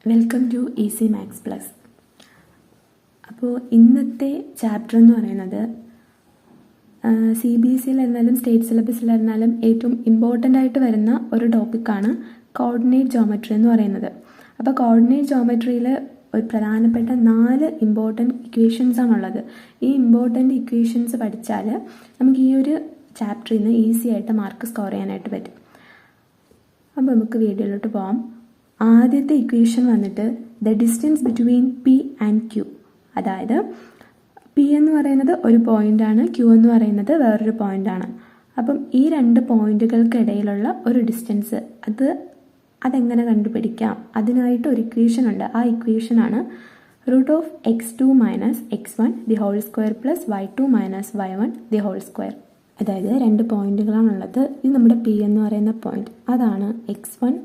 Welcome to easy maths plus. അപ്പോൾ ഇന്നത്തെ chapter എന്ന് പറയുന്നത് CBSE-ലായിരുന്നാലും സ്റ്റേറ്റ് സിലബസിലായിരുന്നാലും ഏറ്റവും ഇമ്പോർട്ടൻ്റ് ആയിട്ട് വരുന്ന ഒരു ടോപ്പിക്കാണ് കോർഡിനേറ്റ് ജോമെട്രി എന്ന് പറയുന്നത്. അപ്പോൾ കോർഡിനേറ്റ് ജോമെട്രിയിൽ ഒരു പ്രധാനപ്പെട്ട 4 ഇമ്പോർട്ടൻറ്റ് ഇക്വേഷൻസ് ആണുള്ളത്. ഈ ഇമ്പോർട്ടൻറ്റ് ഇക്വേഷൻസ് പഠിച്ചാൽ നമുക്ക് ഈ ഒരു ചാപ്റ്ററിൽ നിന്ന് ഈസി ആയിട്ട് മാർക്ക് സ്കോർ ചെയ്യാനായിട്ട് പറ്റും. അപ്പോൾ നമുക്ക് വീഡിയോയിലോട്ട് പോകാം. ആദ്യത്തെ ഇക്വേഷൻ വന്നിട്ട് the distance between P and Q, അതായത് P എന്ന് പറയുന്നത് ഒരു പോയിൻ്റാണ്, Q എന്ന് പറയുന്നത് വേറൊരു പോയിൻ്റാണ്. അപ്പം ഈ 2 പോയിന്റുകൾക്കിടയിലുള്ള ഒരു ഡിസ്റ്റൻസ് അതെങ്ങനെ കണ്ടുപിടിക്കാം, അതിനായിട്ട് ഒരു ഇക്വേഷൻ ഉണ്ട്. ആ ഇക്വേഷനാണ് √(x2 - x1) the whole square plus y2 - y1 the whole square. അതായത് 2 പോയിന്റുകളാണുള്ളത്. ഇത് നമ്മുടെ P എന്ന് പറയുന്ന പോയിന്റ്, അതാണ് x1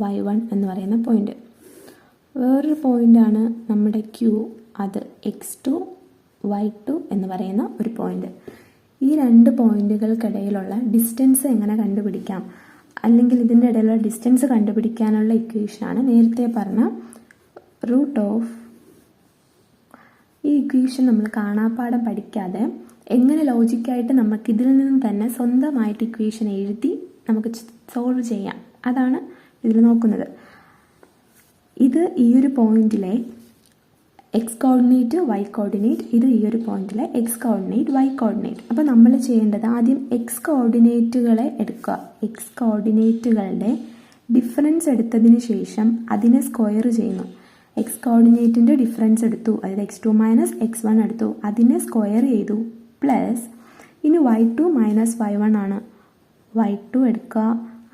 y1 എന്ന് പറയുന്ന പോയിന്റ്. വേറൊരു പോയിന്റാണ് നമ്മുടെ Q, അത് x2 y2 എന്ന് പറയുന്ന ഒരു പോയിന്റ്. ഈ 2 പോയിന്റുകൾക്കിടയിലുള്ള ഡിസ്റ്റൻസ് എങ്ങനെ കണ്ടുപിടിക്കാം, അല്ലെങ്കിൽ ഇതിൻ്റെ ഇടയിലുള്ള ഡിസ്റ്റൻസ് കണ്ടുപിടിക്കാനുള്ള ഇക്വേഷനാണ് നേരത്തെ പറഞ്ഞ ഈ ഇക്വേഷൻ നമ്മൾ കാണാപ്പാഠം പഠിക്കാതെ എങ്ങനെ ലോജിക്കായിട്ട് നമുക്ക് ഇതിൽ നിന്ന് തന്നെ സ്വന്തമായിട്ട് ഇക്വേഷൻ എഴുതി നമുക്ക് സോൾവ് ചെയ്യാം, അതാണ് ഇതിൽ നോക്കുന്നത്. ഇത് ഈ ഒരു പോയിന്റിലെ എക്സ് കോർഡിനേറ്റ് വൈ കോർഡിനേറ്റ്, ഇത് ഈ ഒരു പോയിന്റിലെ എക്സ് കോർഡിനേറ്റ് വൈ കോർഡിനേറ്റ്. അപ്പോൾ നമ്മൾ ചെയ്യേണ്ടത് ആദ്യം എക്സ് കോർഡിനേറ്റുകളെ എടുക്കുക. എക്സ് കോർഡിനേറ്റുകളുടെ ഡിഫറൻസ് എടുത്തതിന് ശേഷം അതിനെ സ്ക്വയർ ചെയ്യുന്നു. എക്സ് കോർഡിനേറ്റിൻ്റെ ഡിഫറൻസ് എടുത്തു, അതായത് x2 - x1 എടുത്തു, അതിനെ സ്ക്വയർ ചെയ്തു. പ്ലസ് ഇനി y2 - y1 ആണ്. y2 എടുക്കുക,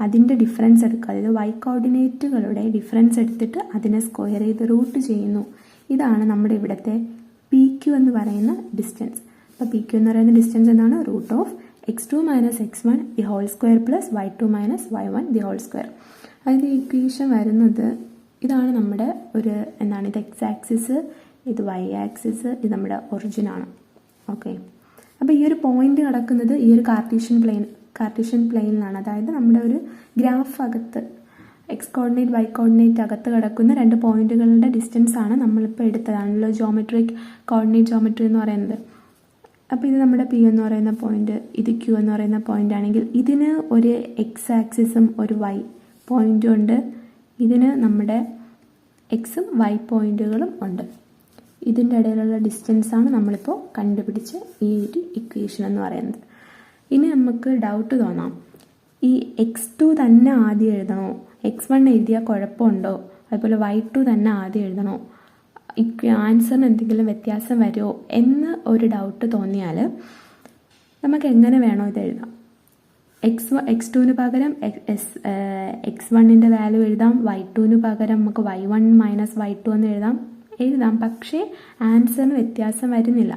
അതിൻ്റെ ഡിഫറൻസ് എടുക്കുക, അതായത് വൈ കോർഡിനേറ്റുകളുടെ ഡിഫറൻസ് എടുത്തിട്ട് അതിനെ സ്ക്വയർ ചെയ്ത് റൂട്ട് ചെയ്യുന്നു. ഇതാണ് നമ്മുടെ ഇവിടുത്തെ PQ എന്ന് പറയുന്ന ഡിസ്റ്റൻസ്. അപ്പോൾ PQ എന്ന് പറയുന്ന ഡിസ്റ്റൻസ് എന്താണ്? √(x2 - x1) the whole square plus y2 - y1 the whole square. അതായത് ഈ ഇക്വേഷൻ വരുന്നത് ഇതാണ് നമ്മുടെ ഇത് എക്സ് ആക്സിസ്, ഇത് വൈ ആക്സിസ്, ഇത് നമ്മുടെ ഒറിജിനാണ്. ഓക്കെ, അപ്പോൾ ഈ ഒരു പോയിന്റ് കിടക്കുന്നത് ഈ ഒരു കാർട്ടീഷ്യൻ പ്ലെയിനിലാണ്. അതായത് നമ്മുടെ ഒരു ഗ്രാഫ് അകത്ത് എക്സ് കോർഡിനേറ്റ് വൈ കോർഡിനേറ്റ് അകത്ത് കിടക്കുന്ന 2 പോയിന്റുകളുടെ ഡിസ്റ്റൻസ് ആണ് നമ്മളിപ്പോൾ എടുത്തതാണല്ലോ ജോമെട്രിക് കോർഡിനേറ്റ് ജോമെട്രി എന്ന് പറയുന്നത്. അപ്പോൾ ഇത് നമ്മുടെ P എന്ന് പറയുന്ന പോയിന്റ്, ഇത് Q എന്ന് പറയുന്ന പോയിന്റ് ആണെങ്കിൽ ഇതിന് ഒരു എക്സ് ആക്സിസും ഒരു വൈ പോയിന്റും ഉണ്ട്, ഇതിന് നമ്മുടെ എക്സും വൈ പോയിന്റുകളും ഉണ്ട്. ഇതിൻ്റെ ഇടയിലുള്ള ഡിസ്റ്റൻസാണ് നമ്മളിപ്പോൾ കണ്ടുപിടിച്ച ഈ ഒരു ഇക്വേഷൻ എന്ന് പറയുന്നത്. ഇനി നമുക്ക് ഡൗട്ട് തോന്നാം, ഈ x2 തന്നെ ആദ്യം എഴുതണോ, x1 എഴുതിയാൽ കുഴപ്പമുണ്ടോ, അതുപോലെ y2 തന്നെ ആദ്യം എഴുതണോ, ആൻസറിന് എന്തെങ്കിലും വ്യത്യാസം വരുമോ എന്ന് ഒരു ഡൗട്ട് തോന്നിയാൽ നമുക്ക് എങ്ങനെ വേണോ ഇത് എഴുതാം. x2ന് പകരം x1ൻ്റെ വാല്യൂ എഴുതാം, y2ന് പകരം നമുക്ക് y1 - y2 എന്ന് എഴുതാം. പക്ഷേ ആൻസറിന് വ്യത്യാസം വരുന്നില്ല.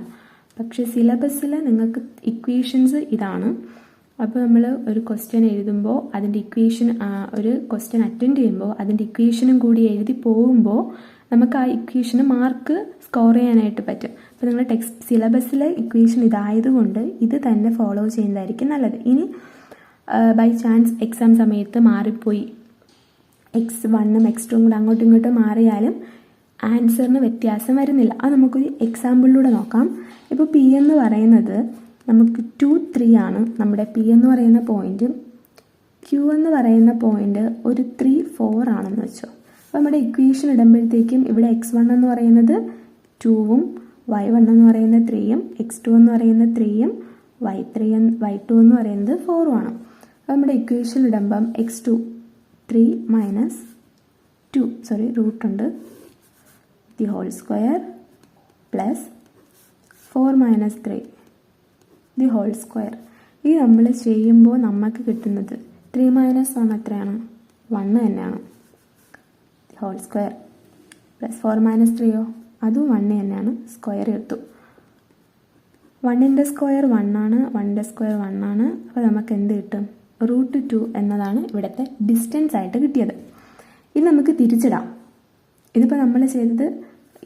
പക്ഷേ സിലബസിൽ നിങ്ങൾക്ക് ഇക്വേഷൻസ് ഇതാണ്. അപ്പോൾ നമ്മൾ ഒരു ക്വസ്റ്റ്യൻ എഴുതുമ്പോൾ അതിൻ്റെ ഇക്വേഷൻ, ഒരു ക്വസ്റ്റ്യൻ അറ്റൻഡ് ചെയ്യുമ്പോൾ അതിൻ്റെ ഇക്വേഷനും കൂടി എഴുതി പോകുമ്പോൾ നമുക്ക് ആ ഇക്വേഷന് മാർക്ക് സ്കോർ ചെയ്യാനായിട്ട് പറ്റും. അപ്പോൾ നിങ്ങളുടെ സിലബസിലെ ഇക്വേഷൻ ഇതായതുകൊണ്ട് ഇത് തന്നെ ഫോളോ ചെയ്യുന്നതായിരിക്കും നല്ലത്. ഇനി ബൈ ചാൻസ് എക്സാം സമയത്ത് മാറിപ്പോയി, x1ഉം x2ഉം കൂടെ അങ്ങോട്ടും ഇങ്ങോട്ടും മാറിയാലും ആൻസറിന് വ്യത്യാസം വരുന്നില്ല. അത് നമുക്കൊരു എക്സാമ്പിളിലൂടെ നോക്കാം. ഇപ്പോൾ P എന്ന് പറയുന്നത് നമുക്ക് 2, 3 ആണ് നമ്മുടെ P എന്ന് പറയുന്ന പോയിന്റ്. Q എന്ന് പറയുന്ന പോയിന്റ് ഒരു 3, 4 ആണെന്ന് വെച്ചോ. അപ്പോൾ നമ്മുടെ ഇക്വേഷൻ ഇടുമ്പോഴത്തേക്കും ഇവിടെ x1 എന്ന് പറയുന്നത് 2ഉം y1 എന്ന് പറയുന്നത് 3ഉം x2 എന്ന് പറയുന്നത് 3ഉം y2 എന്ന് പറയുന്നത് 4ഉം ആണ്. അപ്പോൾ നമ്മുടെ ഇക്വേഷൻ ഇടുമ്പം x2 3 - 2 റൂട്ട് ഉണ്ട് the whole square plus 4 - 3 the whole square. ഇത് നമ്മൾ ചെയ്യുമ്പോൾ നമുക്ക് കിട്ടുന്നത് 3 - 1 എത്രയാണ്? 1 തന്നെയാണ്. ദി ഹോൾ സ്ക്വയർ പ്ലസ് 4 - 3യോ, അതും 1 തന്നെയാണ്. സ്ക്വയർ എടുത്തു. 1ൻ്റെ സ്ക്വയർ 1 ആണ്, 1ൻ്റെ സ്ക്വയർ 1 ആണ്. അപ്പോൾ നമുക്ക് എന്ത് കിട്ടും? √2 എന്നതാണ് ഇവിടുത്തെ ഡിസ്റ്റൻസ് ആയിട്ട് കിട്ടിയത്. ഇത് നമുക്ക് തിരിച്ചിടാം. ഇതിപ്പോൾ നമ്മൾ ചെയ്തത്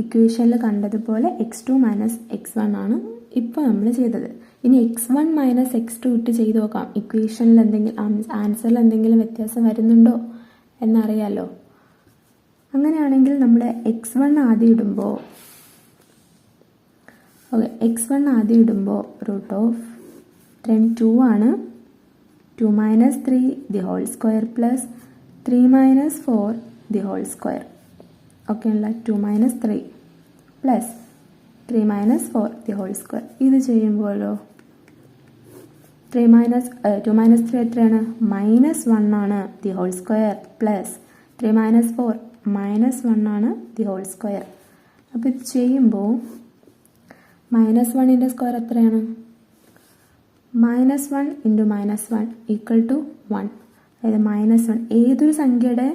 ഇക്വേഷനിൽ കണ്ടതുപോലെ x2 - x1 ആണ് ഇപ്പോൾ നമ്മൾ ചെയ്തത്. ഇനി x1 - x2 ഇട്ട് ചെയ്ത് നോക്കാം. ഇക്വേഷനിൽ ആൻസറിൽ എന്തെങ്കിലും വ്യത്യാസം വരുന്നുണ്ടോ എന്നറിയാമല്ലോ. അങ്ങനെയാണെങ്കിൽ നമ്മൾ x1 ആദ്യം ഇടുമ്പോൾ റൂട്ട് ഓഫ് 2 ആണ് 2 minus 3 the whole square plus 3 minus 4 the whole square. Okay അല്ല, 2 minus 3 plus 3 minus 4 the whole square. ഇത് ചെയ്യുമ്പോഴോ 2 മൈനസ് 3 എത്രയാണ്? -1 ആണ് the whole square plus 3 minus 4 -1 ആണ് ദി ഹോൾ സ്ക്വയർ. അപ്പോൾ ഇത് ചെയ്യുമ്പോൾ -1ൻ്റെ സ്ക്വയർ എത്രയാണ്? -1 ഇൻറ്റു -1 ഈക്വൽ ടു 1. അതായത് -1 ഏതൊരു സംഖ്യയുടെ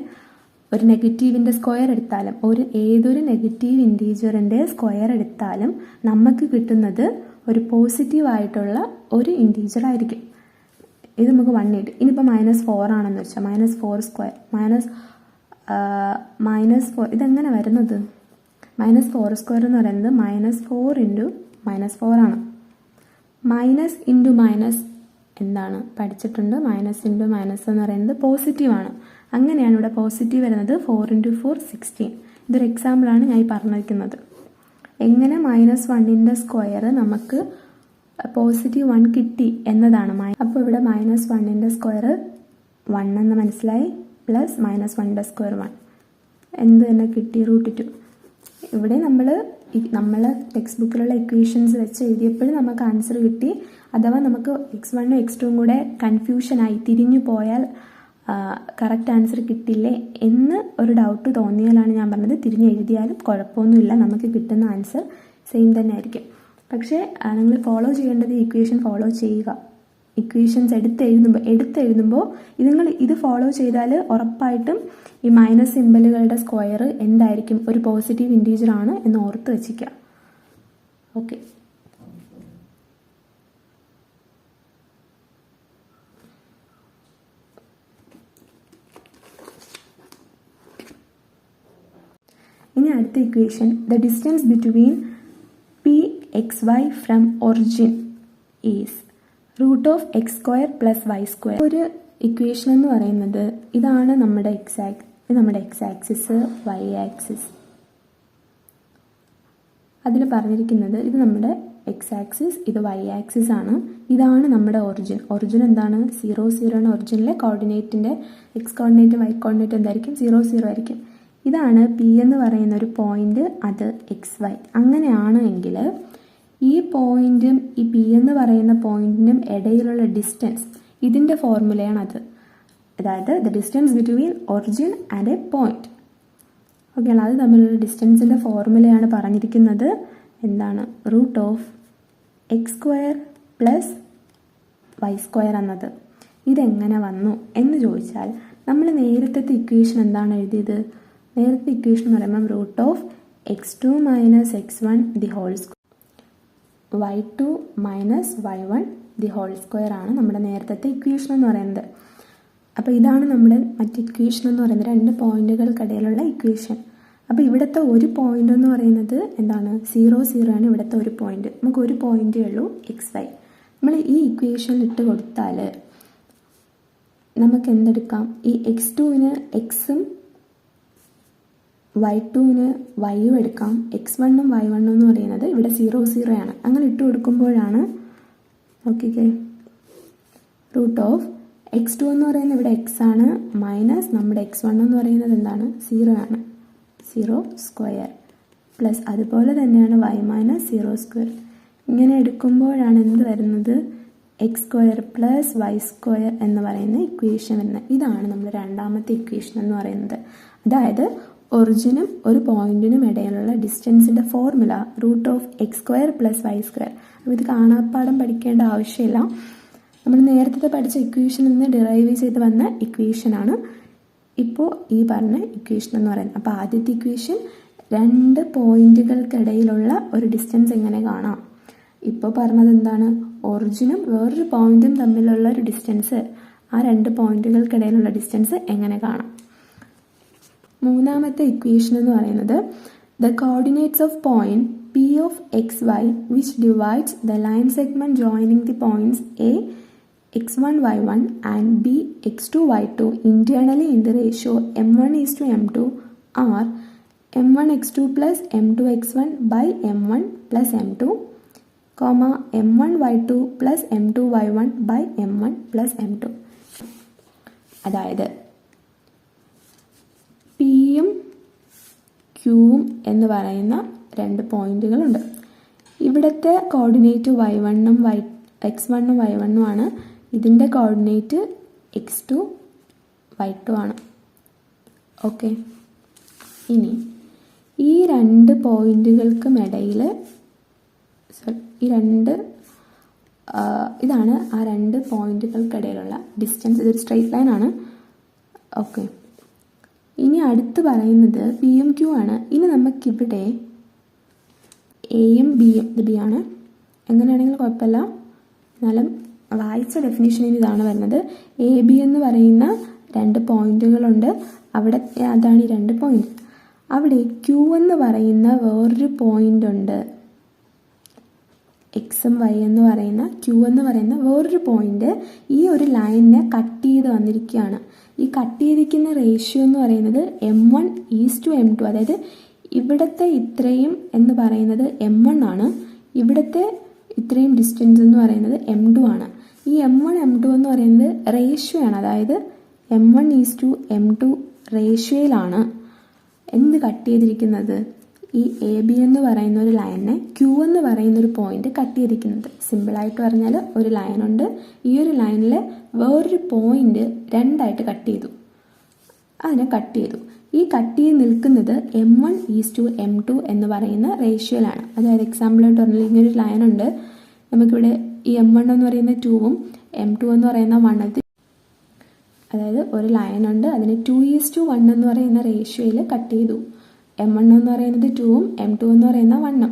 ഒരു നെഗറ്റീവിൻ്റെ സ്ക്വയർ എടുത്താലും ഏതൊരു നെഗറ്റീവ് ഇൻറ്റീജറിൻ്റെ സ്ക്വയർ എടുത്താലും നമുക്ക് കിട്ടുന്നത് ഒരു പോസിറ്റീവായിട്ടുള്ള ഒരു ഇൻറ്റീജർ ആയിരിക്കും. ഇത് നമുക്ക് 1 കിട്ടും. ഇനിയിപ്പോൾ -4 ആണെന്ന് വെച്ചാൽ -4 സ്ക്വയർ -4 ഇതെങ്ങനെ വരുന്നത്? -4 സ്ക്വയർ എന്ന് പറയുന്നത് -4 ഇൻറ്റു -4 ആണ്. മൈനസ് ഇൻറ്റു മൈനസ് എന്താണ് പഠിച്ചിട്ടുണ്ട്? മൈനസ് ഇൻറ്റു മൈനസ് എന്ന് പറയുന്നത് പോസിറ്റീവാണ്. അങ്ങനെയാണ് ഇവിടെ പോസിറ്റീവ് വരുന്നത്. 4 × 4 16. ഇതൊരു എക്സാമ്പിളാണ് ഞാൻ ഈ പറഞ്ഞിരിക്കുന്നത്. എങ്ങനെ -1ൻ്റെ സ്ക്വയർ നമുക്ക് +1 കിട്ടി എന്നതാണ്. അപ്പോൾ ഇവിടെ -1ൻ്റെ സ്ക്വയർ 1 എന്ന് മനസ്സിലായി, പ്ലസ് -1ൻ്റെ സ്ക്വയർ 1 എന്ത് തന്നെ കിട്ടി? √2. ഇവിടെ നമ്മൾ ടെക്സ്റ്റ് ബുക്കിലുള്ള ഇക്വേഷൻസ് വെച്ച് എഴുതിയപ്പോഴും നമുക്ക് ആൻസർ കിട്ടി. അഥവാ നമുക്ക് x1ഉം x2ഉം കൂടെ കൺഫ്യൂഷനായി തിരിഞ്ഞു പോയാൽ കറക്റ്റ് ആൻസർ കിട്ടില്ലേ എന്ന് ഒരു ഡൗട്ട് തോന്നിയാലാണ് ഞാൻ പറഞ്ഞത്. തിരിഞ്ഞ് എഴുതിയാലും കുഴപ്പമൊന്നുമില്ല, നമുക്ക് കിട്ടുന്ന ആൻസർ സെയിം തന്നെ ആയിരിക്കും. പക്ഷേ നിങ്ങൾ ഫോളോ ചെയ്യേണ്ടത് ഇക്വേഷൻ ഫോളോ ചെയ്യുക. ഇക്വേഷൻസ് എടുത്തെഴുതുമ്പോൾ ഇത് ഫോളോ ചെയ്താൽ ഉറപ്പായിട്ടും ഈ മൈനസ് സിമ്പലുകളുടെ സ്ക്വയർ എന്തായിരിക്കും? ഒരു പോസിറ്റീവ് ഇൻറ്റീജർ ആണ് എന്ന് ഓർത്ത് വെച്ചിരിക്കുക. ഓക്കെ, ഇനി അടുത്ത equation, the distance between pxy from origin is √x² + y². ഒരു ഇക്വേഷൻ എന്ന് പറയുന്നത് ഇതാണ് നമ്മുടെ എക്സ് ആക്സിസ്, വൈ ആക്സിസ്. അതിൽ പറഞ്ഞിരിക്കുന്നത് ഇത് നമ്മുടെ എക്സ് ആക്സിസ്, ഇത് വൈ ആക്സിസ് ആണ്. ഇതാണ് നമ്മുടെ ഒറിജിൻ എന്താണ്? 0 0 ആണ്. ഒറിജിനിലെ കോർഡിനേറ്റിൻ്റെ എക്സ് കോർഡിനേറ്റ് വൈ കോർഡിനേറ്റ് എന്തായിരിക്കും? 0 0 ആയിരിക്കും. ഇതാണ് പി എന്ന് പറയുന്ന ഒരു പോയിന്റ്, അത് XY. അങ്ങനെയാണ് എങ്കിൽ ഈ പോയിന്റും ഈ പി എന്ന് പറയുന്ന പോയിന്റിനും ഇടയിലുള്ള ഡിസ്റ്റൻസ്, ഇതിൻ്റെ ഫോർമുലയാണ് അത്. അതായത് the distance between origin and A point. Okay, അത് തമ്മിലുള്ള ഡിസ്റ്റൻസിൻ്റെ ഫോർമുലയാണ് പറഞ്ഞിരിക്കുന്നത്. എന്താണ്? √x² + y² എന്നത്. ഇതെങ്ങനെ വന്നു എന്ന് ചോദിച്ചാൽ നമ്മൾ നേരത്തെ ഇക്വേഷൻ എന്താണ് എഴുതിയത്? നേരത്തെ ഇക്വേഷൻ എന്ന് പറയുമ്പം √x2 - x1 the whole square y2 - y1 the whole square ആണ് നമ്മുടെ നേരത്തെ ഇക്വേഷൻ എന്ന് പറയുന്നത്. അപ്പോൾ ഇതാണ് നമ്മുടെ മറ്റ് ഇക്വേഷൻ എന്ന് പറയുന്നത്, 2 പോയിന്റുകൾക്കിടയിലുള്ള ഇക്വേഷൻ. അപ്പോൾ ഇവിടുത്തെ ഒരു പോയിന്റ് എന്ന് പറയുന്നത് എന്താണ്? 0 0 ആണ് ഇവിടുത്തെ ഒരു പോയിന്റ്. നമുക്ക് ഒരു പോയിന്റേ ഉള്ളൂ XY. നമ്മൾ ഈ ഇക്വേഷനിൽ ഇട്ട് കൊടുത്താൽ നമുക്ക് എന്തെടുക്കാം? ഈ x2ന് എക്സും y2ന് വൈയും എടുക്കാം. x1ഉം y1 എന്ന് പറയുന്നത് ഇവിടെ 0 0 ആണ്. അങ്ങനെ ഇട്ട് കൊടുക്കുമ്പോഴാണ് നോക്കിക്കേ, √x2 എന്ന് പറയുന്നത് ഇവിടെ x ആണ്, മൈനസ് നമ്മുടെ x1 എന്ന് പറയുന്നത് എന്താണ്? 0 ആണ്, 0² പ്ലസ് അതുപോലെ തന്നെയാണ് y - 0². ഇങ്ങനെ എടുക്കുമ്പോഴാണ് എന്ത് വരുന്നത്? x² + y² എന്ന് പറയുന്ന ഇക്വേഷൻ വരുന്നത്. ഇതാണ് നമ്മുടെ രണ്ടാമത്തെ ഇക്വേഷൻ എന്ന് പറയുന്നത്. അതായത് ഒറിജിനും ഒരു പോയിന്റിനും ഇടയിലുള്ള ഡിസ്റ്റൻസിൻ്റെ ഫോർമുല √x² + y². അപ്പോൾ ഇത് കാണാപ്പാടം പഠിക്കേണ്ട ആവശ്യമില്ല. നമ്മൾ നേരത്തെ പഠിച്ച ഇക്വേഷനിൽ നിന്ന് ഡിറൈവ് ചെയ്ത് വന്ന ഇക്വേഷനാണ് ഇപ്പോൾ ഈ പറഞ്ഞ ഇക്വേഷൻ എന്ന് പറയുന്നത്. അപ്പോൾ ആദ്യത്തെ ഇക്വേഷൻ 2 പോയിന്റുകൾക്കിടയിലുള്ള ഒരു ഡിസ്റ്റൻസ് എങ്ങനെ കാണാം? ഇപ്പോൾ പറഞ്ഞത് എന്താണ്? ഒറിജിനും വേറൊരു പോയിന്റും തമ്മിലുള്ള ഒരു ഡിസ്റ്റൻസ്, ആ 2 പോയിന്റുകൾക്കിടയിലുള്ള ഡിസ്റ്റൻസ് എങ്ങനെ കാണാം? മൂന്നാമത്തെ ഇക്വേഷൻ എന്ന് പറയുന്നത് the coordinates of point P of xy which divides the line segment joining the points A x1 y1 and B x2 y2 internally in the ratio m1:m2 are m1x2 plus m2x1 by m1 plus m2 comma m1y2 plus m2y1 by m1 plus m2. അതായത് പിയും ക്യൂവും എന്ന് പറയുന്ന രണ്ട് പോയിന്റുകളുണ്ട്. ഇവിടുത്തെ coordinate y1ഉം x1ഉം y1ഉം ആണ്. ഇതിൻ്റെ coordinate x2 y2 ആണ്. Okay, ഇനി ഈ രണ്ട് പോയിന്റുകൾക്കും ഇടയിൽ ഇതാണ് ആ രണ്ട് പോയിന്റുകൾക്കിടയിലുള്ള ഡിസ്റ്റൻസ്. ഇതൊരു സ്ട്രെയിറ്റ് ലൈൻ ആണ്. ഓക്കെ, ഇനി അടുത്ത് പറയുന്നത് പിയും ക്യൂ ആണ്. ഇനി നമുക്കിവിടെ എയും ബിയും, ഇത് ബി ആണ്, എങ്ങനെയാണെങ്കിലും കുഴപ്പമില്ല, എന്നാലും വായിച്ച ഡെഫിനിഷനിൽ ഇതാണ് വരുന്നത്. എ ബി എന്ന് പറയുന്ന രണ്ട് പോയിന്റുകളുണ്ട്. അവിടെ അതാണ് ഈ രണ്ട് പോയിന്റ്. അവിടെ ക്യൂ എന്ന് പറയുന്ന വേറൊരു പോയിന്റ് ഉണ്ട്. എക്സും വൈ എന്ന് പറയുന്ന ക്യൂ എന്ന് പറയുന്ന വേറൊരു പോയിന്റ് ഈ ഒരു ലൈനിനെ കട്ട് ചെയ്ത് വന്നിരിക്കുകയാണ്. ഈ കട്ട് ചെയ്തിരിക്കുന്ന റേഷ്യോ എന്ന് പറയുന്നത് m1:m2. അതായത് ഇവിടുത്തെ ഇത്രയും എന്ന് പറയുന്നത് m1 ആണ്, ഇവിടുത്തെ ഇത്രയും ഡിസ്റ്റൻസ് എന്ന് പറയുന്നത് m2 ആണ്. ഈ m1 m2 എന്ന് പറയുന്നത് റേഷ്യോ ആണ്. അതായത് m1:m2 റേഷ്യോയിലാണ് എന്ത് കട്ട് ചെയ്തിരിക്കുന്നത്, ഈ എ ബി എന്ന് പറയുന്ന ഒരു ലൈനിനെ ക്യൂ എന്ന് പറയുന്ന ഒരു പോയിന്റ് കട്ട് ചെയ്തിരിക്കുന്നത്. സിമ്പിളായിട്ട് പറഞ്ഞാൽ ഒരു ലൈനുണ്ട്, ഈ ഒരു ലൈനിൽ വേറൊരു പോയിന്റ് രണ്ടായിട്ട് കട്ട് ചെയ്തു, അതിനെ കട്ട് ചെയ്തു. ഈ കട്ട് ചെയ്ത് നിൽക്കുന്നത് m1:m2 എന്ന് പറയുന്ന റേഷ്യോയിലാണ്. അതായത് എക്സാമ്പിളായിട്ട് പറഞ്ഞാൽ ഇങ്ങനൊരു ലൈനുണ്ട്, നമുക്കിവിടെ ഈ m1 എന്ന് പറയുന്ന 2ഉം m2 എന്ന് പറയുന്ന 1, അതായത് ഒരു ലൈനുണ്ട്, അതിന് 2:1 എന്ന് പറയുന്ന റേഷ്യോയിൽ കട്ട് ചെയ്തു. m1 എന്ന് പറയുന്നത് 2ഉം m2 എന്ന് പറയുന്ന 1ഉം.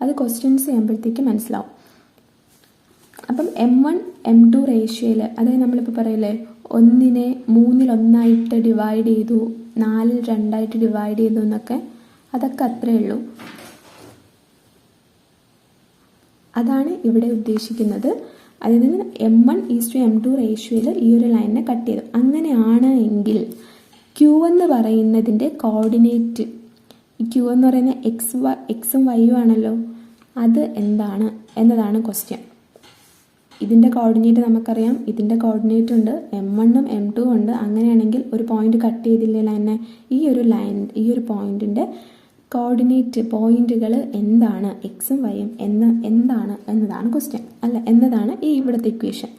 അത് ക്വസ്റ്റ്യൻസ് ചെയ്യുമ്പോഴത്തേക്ക് മനസ്സിലാവും. അപ്പം m1:m2 റേഷ്യോയിൽ, അതായത് നമ്മളിപ്പോൾ പറയില്ലേ 1നെ 3/1 ഡിവൈഡ് ചെയ്തു, 4/2 ഡിവൈഡ് ചെയ്തു എന്നൊക്കെ, അതൊക്കെ അത്രയേ ഉള്ളൂ. അതാണ് ഇവിടെ ഉദ്ദേശിക്കുന്നത്. അതായത് m1:m2 റേഷ്യോയിൽ ഈ ഒരു ലൈനിനെ കട്ട് ചെയ്തു. അങ്ങനെയാണ് എങ്കിൽ ക്യൂ എന്ന് പറയുന്നതിൻ്റെ കോർഡിനേറ്റ്, ഈ ക്യൂ എന്ന് പറയുന്ന എക്സും വൈയും ആണല്ലോ, അത് എന്താണ് എന്നതാണ് ക്വസ്റ്റ്യൻ. ഇതിൻ്റെ കോർഡിനേറ്റ് നമുക്കറിയാം, ഇതിൻ്റെ കോർഡിനേറ്റ് ഉണ്ട്, m1ഉം m2ഉം ഉണ്ട്. അങ്ങനെയാണെങ്കിൽ ഒരു പോയിന്റ് കട്ട് ചെയ്തില്ലേ ലൈനെ, ഈ ഒരു പോയിന്റിൻ്റെ കോർഡിനേറ്റ് പോയിന്റുകൾ എന്താണ്, എക്സും വൈയും എന്താണ് എന്നതാണ് ക്വസ്റ്റ്യൻ, അല്ല എന്നതാണ് ഈ ഇവിടുത്തെ ഇക്വേഷൻ.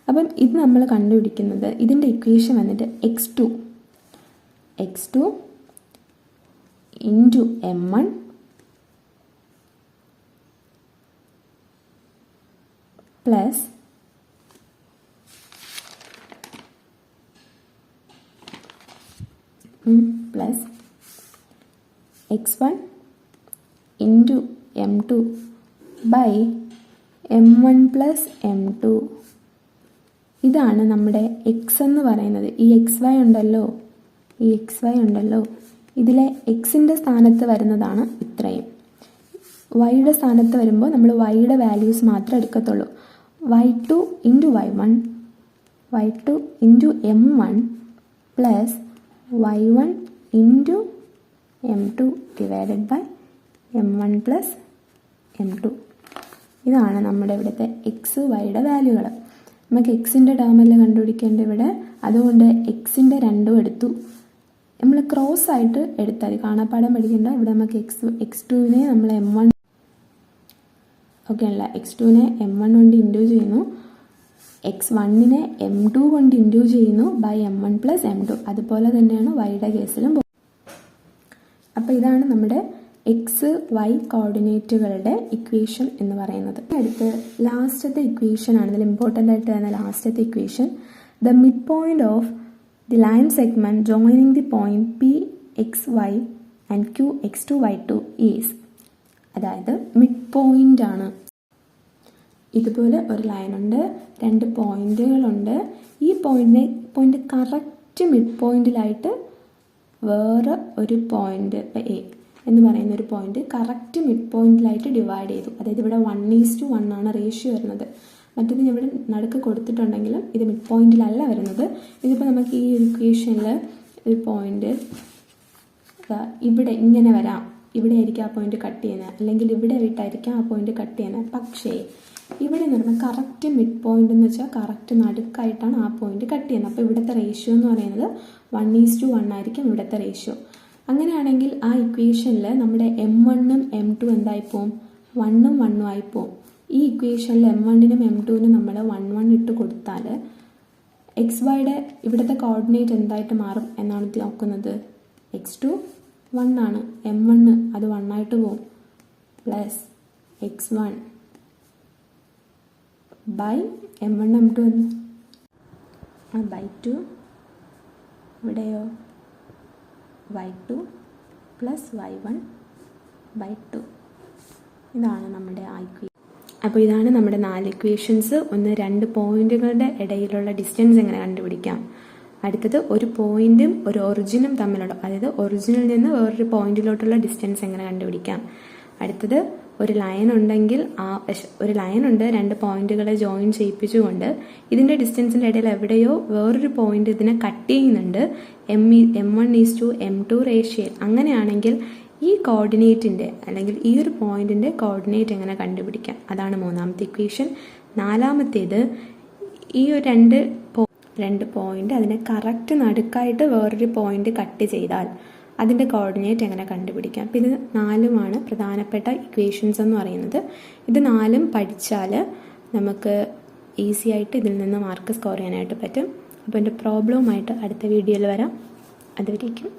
അപ്പം ഇത് നമ്മൾ കണ്ടുപിടിക്കുന്നത്, ഇതിൻ്റെ ഇക്വേഷൻ വന്നിട്ട് x2 into m1 plus x1 into m2 by m1 plus m2. ഇതാണ് നമ്മുടെ എക്സ് എന്ന് പറയുന്നത്. ഈ എക്സ് വൈ ഉണ്ടല്ലോ, ഇതിലെ എക്സിൻ്റെ സ്ഥാനത്ത് വരുന്നതാണ് ഇത്രയും. വൈയുടെ സ്ഥാനത്ത് വരുമ്പോൾ നമ്മൾ വൈയുടെ വാല്യൂസ് മാത്രമേ എടുക്കത്തുള്ളൂ. y2 into y1 into m1 plus y1 into m2 divided by m1 plus m2. ഇതാണ് നമ്മുടെ ഇവിടുത്തെ എക്സ് വൈയുടെ വാല്യൂകൾ. നമുക്ക് എക്സിൻ്റെ ടേമല്ല കണ്ടുപിടിക്കേണ്ട ഇവിടെ, അതുകൊണ്ട് എക്സിൻ്റെ രണ്ടും എടുത്തു. നമ്മൾ ക്രോസ് ആയിട്ട് എടുത്താൽ കാണാപ്പാടം പഠിക്കേണ്ട. ഇവിടെ നമുക്ക് x2നെ നമ്മൾ m1 ഓക്കെ അല്ല, x2നെ m1 കൊണ്ട് ഇൻഡ്യൂ ചെയ്യുന്നു, x1നെ m2 കൊണ്ട് ഇൻഡ്യൂ ചെയ്യുന്നു ബൈ m1 പ്ലസ് m2. അതുപോലെ തന്നെയാണ് വൈയുടെ കേസിലും. അപ്പോൾ ഇതാണ് നമ്മുടെ എക്സ് വൈ കോർഡിനേറ്റുകളുടെ ഇക്വേഷൻ എന്ന് പറയുന്നത്. അടുത്ത് ലാസ്റ്റത്തെ ഇക്വേഷൻ ആണ്, ഇതിൽ ഇമ്പോർട്ടൻ്റ് ആയിട്ട് വരുന്ന ലാസ്റ്റത്തെ equation. The mid point of the line segment joining the point P x y and Q x2 y2 is, അതായത് മിഡ് പോയിന്റ് ആണ്. ഇതുപോലെ ഒരു ലൈനുണ്ട്, രണ്ട് പോയിന്റുകളുണ്ട്. ഈ പോയിന്റ് കറക്റ്റ് മിഡ് പോയിന്റിലായിട്ട് വേറെ ഒരു പോയിന്റ് എ എന്ന് പറയുന്ന ഒരു പോയിന്റ് കറക്റ്റ് മിഡ് പോയിന്റിലായിട്ട് ഡിവൈഡ് ചെയ്തു. അതായത് ഇവിടെ 1:1 ആണ് റേഷ്യോ വരുന്നത്. മറ്റേത് ഇവിടെ നടുക്ക് കൊടുത്തിട്ടുണ്ടെങ്കിലും ഇത് മിഡ് പോയിന്റിലല്ല വരുന്നത്. ഇതിപ്പോൾ നമുക്ക് ഈ ഇക്വേഷനിൽ ഒരു പോയിന്റ് ഇവിടെ ഇങ്ങനെ വരാം, ഇവിടെ ആയിരിക്കും ആ പോയിന്റ് കട്ട് ചെയ്യുന്നത്, അല്ലെങ്കിൽ ഇവിടെ ആയിട്ടായിരിക്കും ആ പോയിന്റ് കട്ട് ചെയ്യുന്നത്. പക്ഷേ ഇവിടെ എന്ന് പറയുമ്പോൾ കറക്റ്റ് മിഡ് പോയിന്റ് എന്ന് വെച്ചാൽ കറക്റ്റ് നടുക്കായിട്ടാണ് ആ പോയിന്റ് കട്ട് ചെയ്യുന്നത്. അപ്പോൾ ഇവിടുത്തെ റേഷ്യോ എന്ന് പറയുന്നത് 1:1 ആയിരിക്കും ഇവിടുത്തെ റേഷ്യോ. അങ്ങനെയാണെങ്കിൽ ആ ഇക്വേഷനിൽ നമ്മുടെ M1ഉം M2 എന്തായിപ്പോവും? 1ഉം 1ഉം ആയിപ്പോവും. ഈ ഇക്വേഷനിൽ M1നും M2നും നമ്മൾ 1 1 ഇട്ട് കൊടുത്താൽ XYയുടെ ഇവിടുത്തെ കോർഡിനേറ്റ് എന്തായിട്ട് മാറും എന്നാണ് നോക്കുന്നത്. X2 1 ആണ്, M1 അത് 1 ആയിട്ട് പോവും, plus X1 by M1 M2 by 2, ഇവിടെയോ Y2 പ്ലസ് Y1 ബൈ 2. ഇതാണ് നമ്മുടെ ആ ഇക്വേഷൻ. അപ്പോൾ ഇതാണ് നമ്മുടെ 4 ഇക്വേഷൻസ്. ഒന്ന് 2 പോയിന്റുകളുടെ ഇടയിലുള്ള ഡിസ്റ്റൻസ് എങ്ങനെ കണ്ടുപിടിക്കാം. അടുത്തത് ഒരു പോയിന്റും ഒരു ഒറിജിനും തമ്മിലുള്ള, അതായത് ഒറിജിനിൽ നിന്ന് വേറൊരു പോയിന്റിലോട്ടുള്ള ഡിസ്റ്റൻസ് എങ്ങനെ കണ്ടുപിടിക്കാം. അടുത്തത് ഒരു ലൈൻ ഉണ്ടെങ്കിൽ ഒരു ലൈൻ ഉണ്ട്, 2 പോയിന്റുകളെ ജോയിൻ ചെയ്യിപ്പിച്ചുകൊണ്ട് ഇതിൻ്റെ ഡിസ്റ്റൻസിൻ്റെ ഇടയിൽ എവിടെയോ വേറൊരു പോയിന്റ് ഇതിനെ കട്ട് ചെയ്യുന്നുണ്ട്, M1:M2 റേഷ്യോയിൽ. അങ്ങനെയാണെങ്കിൽ ഈ കോർഡിനേറ്റിൻ്റെ അല്ലെങ്കിൽ ഈ ഒരു പോയിന്റിൻ്റെ കോർഡിനേറ്റ് എങ്ങനെ കണ്ടുപിടിക്കാം. അതാണ് 3ാമത്തെ ഇക്വേഷൻ. 4ാമത്തേത് ഈ ഒരു രണ്ട് പോയിന്റ് അതിനെ കറക്റ്റ് നടുക്കായിട്ട് വേറൊരു പോയിന്റ് കട്ട് ചെയ്താൽ അതിൻ്റെ കോർഡിനേറ്റ് എങ്ങനെ കണ്ടുപിടിക്കാം. അപ്പോൾ ഇത് 4ഉമാണ് പ്രധാനപ്പെട്ട ഇക്വേഷൻസ് എന്ന് പറയുന്നത്. ഇത് 4ഉം പഠിച്ചാൽ നമുക്ക് ഈസി ആയിട്ട് ഇതിൽ നിന്ന് മാർക്ക് സ്കോർ ചെയ്യാനായിട്ട് പറ്റും. അപ്പോൾ എൻ്റെ പ്രോബ്ലവുമായിട്ട് അടുത്ത വീഡിയോയിൽ വരാം. അതുവരേക്കും